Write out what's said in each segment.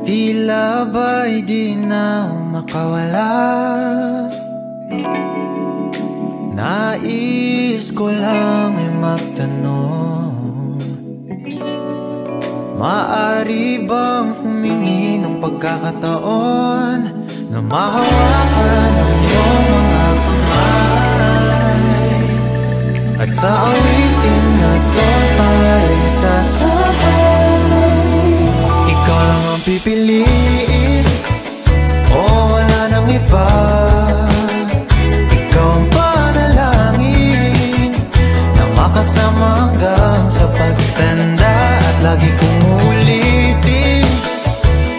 Tila ba'y di na makawala. Nais ko lang ay magtanong, maaari bang humingi ng pagkakataon na mahawakan ang iyong mga kamay, at sa awitin na to tayo sasabay. Ikaw lang ang pipiliin, o wala nang iba. Ikaw ang panalangin na makasama hanggang sa pagtanda, at lagi kong uulitin,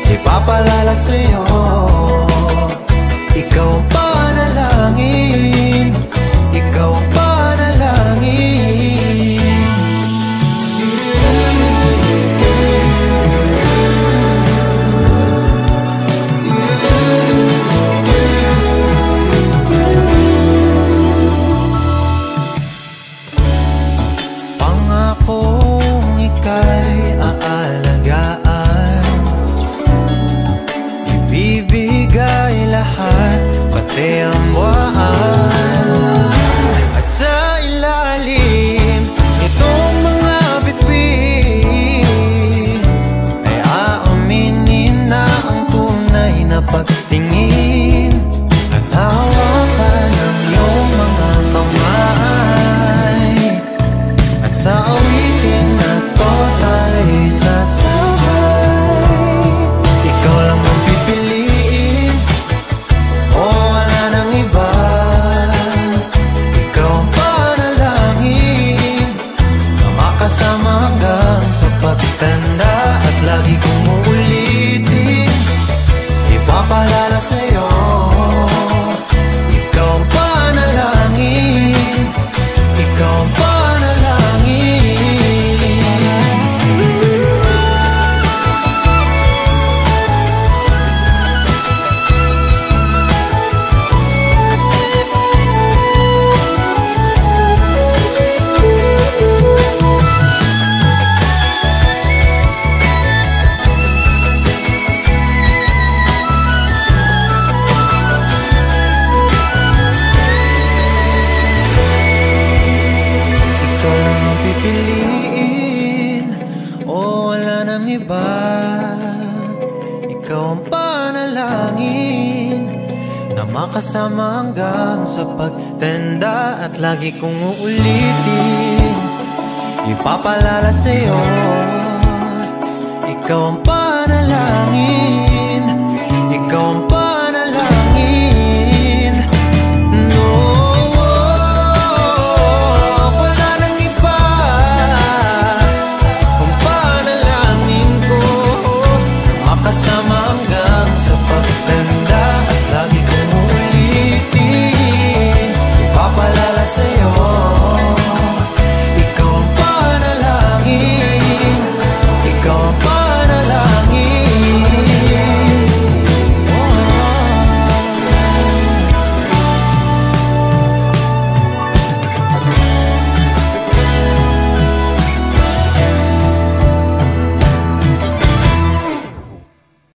ipapalala sa'yo. Ikaw ang panalangin, ikaw ang panalangin. Pangakong ika'y aalagaan, ibibigay lahat, pati ang buwan. At sa ilalim nitong mga bituin ay aaminin na ang tunay na pagtingin, at hawakan ang iyong mga kamay, at sa awitin na to tayo'y sasabay. Ikaw lang ang pipiliin, o wala nang iba. Ikaw ang panalangin na makasama hanggang sa pagtanda, at lagi kong uulitin, ipapalala sa'yo. Ikaw ang panalangin, ikaw ang panalangin. Ikaw lang ang pipiliin, o wala nang iba. Ikaw ang panalangin na makasama hanggang sa pagtanda, at lagi kong uulitin, ipapalala sa'yo. Ikaw ang panalangin, ikaw ang panalangin.